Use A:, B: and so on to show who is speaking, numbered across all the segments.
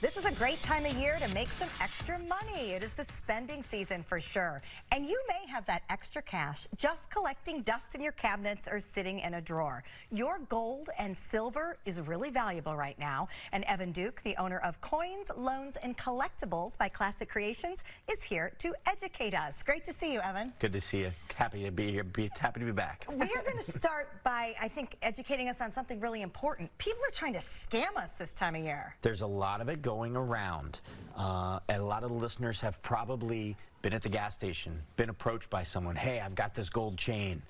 A: This is a great time of year to make some extra money. It is the spending season for sure. And you may have that extra cash just collecting dust in your cabinets or sitting in a drawer. Your gold and silver is really valuable right now. And Evan Duke, the owner of Coins, Loans, and Collectables by Classic Creations, is here to educate us. Great to see you, Evan.
B: Good to see you. Happy to be here. Happy to be back.
A: We are going to start by, I think, educating us on something really important. People are trying to scam us this time of year.
B: There's a lot of it going around. And a lot of the listeners have probably been at the gas station, been approached by someone. Hey, I've got this gold chain.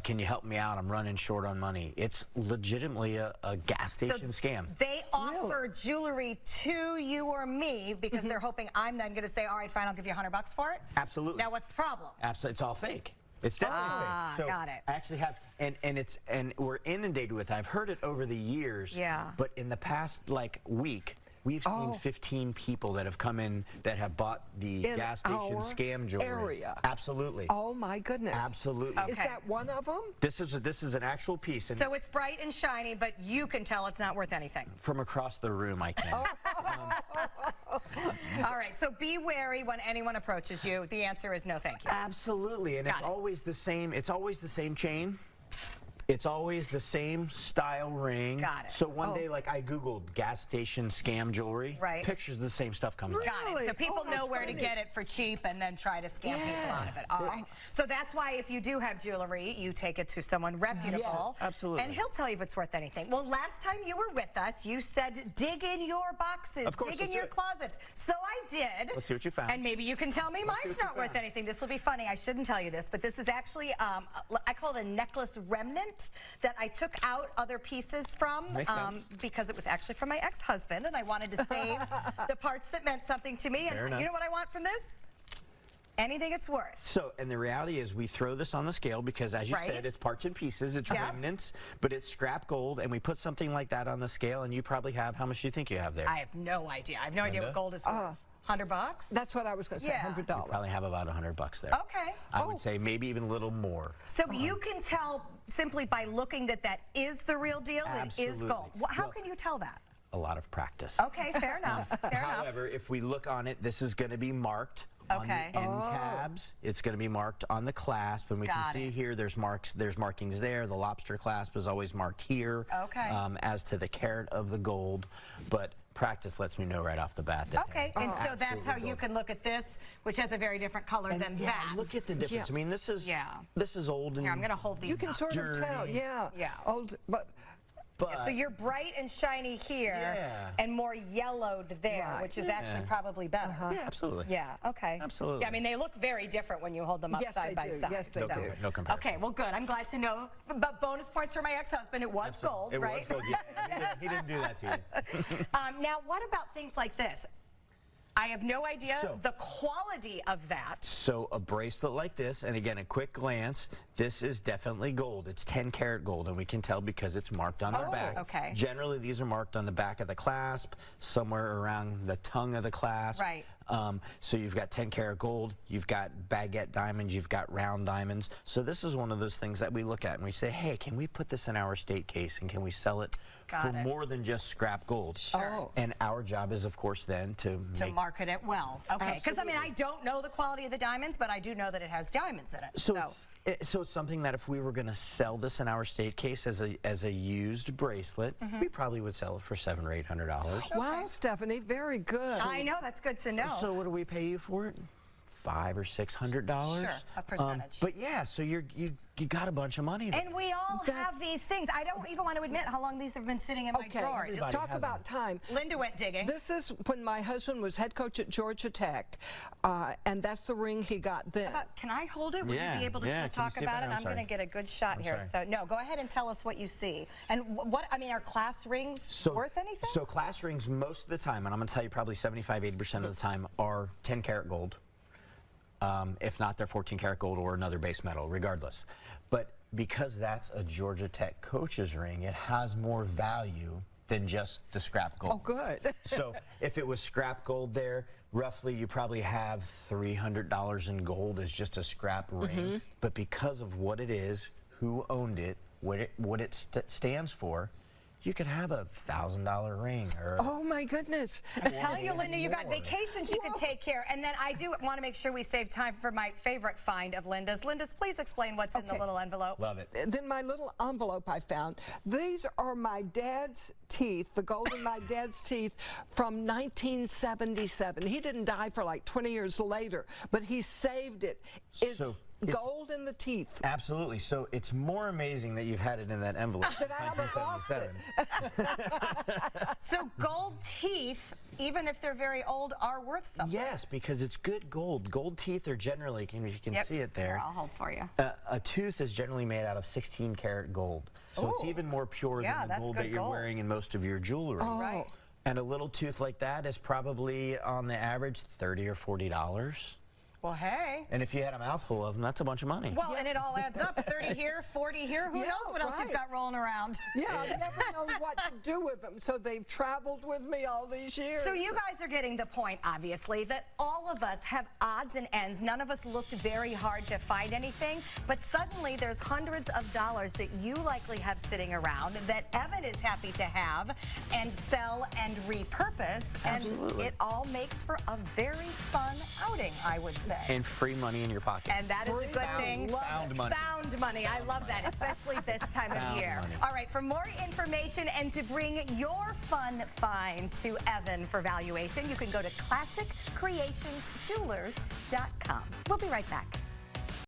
B: Can you help me out? I'm running short on money. It's legitimately a gas station scam.
A: They offer jewelry to you or me because they're hoping I'm then going to say, all right, fine, I'll give you $100 for it?
B: Absolutely.
A: Now, what's the problem?
B: Absolutely. It's all fake. It's definitely fake. So
A: got it.
B: I actually have, and we're inundated with it. I've heard it over the years.
A: Yeah.
B: But in the past week, we've seen 15 people that have come in that have bought the gas station scam jewelry.
C: Area.
B: Absolutely.
C: Oh my goodness.
B: Absolutely.
A: Okay.
C: Is that one of them?
B: This is an actual piece. And
A: So it's bright and shiny, but you can tell it's not worth anything.
B: from across the room, I can.
A: All right, so be wary when anyone approaches you. The answer is no, thank you.
B: Absolutely, and it's always the same. It's always the same chain. It's always the same style ring.
A: Got it.
B: So one day, like I Googled gas station scam jewelry.
A: Right.
B: Pictures of the same stuff come up.
A: Got it. So people know where to
C: funny.
A: get it for cheap and then try to scam people out of it. All right. So that's why if you do have jewelry, you take it to someone reputable.
C: Yes,
B: absolutely.
A: And he'll tell you if it's worth anything. Well, last time you were with us, you said dig in your boxes,
B: Of course,
A: dig in
B: let's
A: your
B: do it.
A: closets. So I did.
B: Let's see what you found.
A: And maybe you can tell me
B: see
A: mine's
B: what you
A: not worth
B: found.
A: anything. This will be funny. I shouldn't tell you this, but this is actually, I call it a necklace remnant that I took out other pieces from
B: Makes sense.
A: because it was actually from my ex-husband, and I wanted to save the parts that meant something to me.
B: Fair
A: And
B: enough.
A: you know what I want from this? Anything it's worth.
B: So, and the reality is we throw this on the scale because, as you
A: Right.
B: said, it's parts and pieces, it's
A: Yeah.
B: remnants, but it's scrap gold, and we put something like that on the scale, and you probably have, how much do you think you have there?
A: I have no idea. I have no idea what
B: Linda?
A: gold is worth. $100?
C: That's what I was going to say,
A: Yeah.
C: $100.
B: Probably have about $100 there.
A: Okay.
B: I would say maybe even a little more.
A: So you can tell simply by looking that that is the real deal. It is
B: Absolutely.
A: gold. How
B: Well-
A: can you tell that?
B: A lot of practice.
A: Okay, fair enough. Fair enough.
B: However, if we look on it, this is going to be marked on
A: Okay.
B: the end tabs. It's going to be marked on the clasp, and we can
A: Got
B: see
A: it.
B: here there's markings there. The lobster clasp is always marked here.
A: Okay.
B: As to the carat of the gold, but practice lets me know right off the bat that
A: Okay, and so that's how you can look at this, which has a very different color than
B: yeah,
A: that.
B: look at the difference. I mean, this is old and
A: Here, I'm going to hold these
C: You can
A: up.
C: sort of tell,
B: Dirty.
C: yeah. Old, but
A: So you're bright and shiny here
B: Yeah.
A: and more yellowed there,
C: Right.
A: which is actually probably better.
B: yeah, absolutely.
A: Yeah, okay.
B: Absolutely.
A: Yeah, I mean, they look very different when you hold them up
C: Yes,
A: side
C: they
A: by
C: do.
A: side.
C: Yes, they
A: so.
C: do.
B: No comparison.
A: Okay, well, good. I'm glad to know. But bonus points for my ex-husband. It was gold,
B: It
A: right?
B: was gold. Yeah, he didn't do that to you.
A: Now, what about things like this? I have no idea
B: So-
A: the quality of that.
B: So a bracelet like this, and again, a quick glance, this is definitely gold. It's 10 karat gold, and we can tell because it's marked on the back.
A: okay.
B: Generally, these are marked on the back of the clasp, somewhere around the tongue of the clasp.
A: Right.
B: So you've got 10 karat gold, you've got baguette diamonds, you've got round diamonds. So this is one of those things that we look at and we say, hey, can we put this in our estate case and can we sell it for more than just scrap gold?
C: Sure.
B: And our job is, of course, then to
A: Market it well. Okay, because I mean, I
B: Absolutely.
A: don't know the quality of the diamonds, but I do know that it has diamonds in it.
B: So it's something that if we were going to sell this in our estate case as a used bracelet, we probably would sell it for $700 or $800.
C: wow, Stephanie, very good.
A: I know, that's good to know.
B: So what do we pay you for it? $500 or $600.
A: Sure, a percentage.
B: But yeah, so you got a bunch of money there.
A: And we all have these things. I don't even want to admit how long these have been sitting in my
C: Okay,
A: drawer.
B: Everybody
C: talk
B: has
C: about time.
A: Linda went digging.
C: This is when my husband was head coach at Georgia Tech, and that's the ring he got then.
A: Can I hold it? Will
B: Yeah,
A: you be able to
B: yeah,
A: still
B: can you
A: talk
B: see
A: about
B: better?
A: it?
B: I'm
A: I'm going to
B: sorry.
A: get a good shot here.
B: sorry.
A: So no, go ahead and tell us what you see. And what, I mean, are class rings worth anything?
B: So class rings most of the time, and I'm going to tell you probably 75–80% of the time, are 10 karat gold. If not, they're 14 karat gold or another base metal, regardless. But because that's a Georgia Tech coach's ring, it has more value than just the scrap gold.
C: Oh, good.
B: So if it was scrap gold there, roughly you probably have $300 in gold as just a scrap ring. But because of what it is, who owned it, what it stands for, you could have a $1,000 ring or
C: Oh my goodness.
A: I'm telling you, Linda, you got vacations you could take care. And then I do want to make sure we save time for my favorite find of Linda's. Linda's, please explain what's in the little envelope.
B: love it.
C: Then my little envelope I found. These are my dad's teeth, the gold in my dad's teeth from 1977. He didn't die for like 20 years later, but he saved it. It's gold in the teeth.
B: Absolutely. So it's more amazing that you've had it in that envelope.
C: That I haven't lost it.
A: So gold teeth, even if they're very old, are worth something.
B: Yes, because it's good gold. Gold teeth are generally, if you can see it there.
A: Here, I'll hold for you.
B: A tooth is generally made out of 16 karat gold. So it's
A: Ooh.
B: even more pure than the gold that you're wearing in most of your jewelry.
C: Oh.
A: Right.
B: And a little tooth like that is probably on the average $30 or $40.
A: Well, hey.
B: And if you had a mouthful of them, that's a bunch of money.
A: Well, and it all adds up. 30 here, 40 here. Who
C: Yeah,
A: knows what else you've
C: right.
A: got rolling around?
C: Yeah, I've never known what to do with them, so they've traveled with me all these years.
A: So you guys are getting the point, obviously, that all of us have odds and ends. None of us looked very hard to find anything, but suddenly there's hundreds of dollars that you likely have sitting around that Evan is happy to have and sell and repurpose.
B: Absolutely.
A: And it all makes for a very fun outing, I would say.
B: And free money in your pocket.
A: And that is a good thing.
B: Found money.
A: Found money. I love that, especially this time of
B: Found
A: year.
B: money.
A: All right, for more information and to bring your fun finds to Evan for valuation, you can go to classiccreationsjewelers.com. We'll be right back.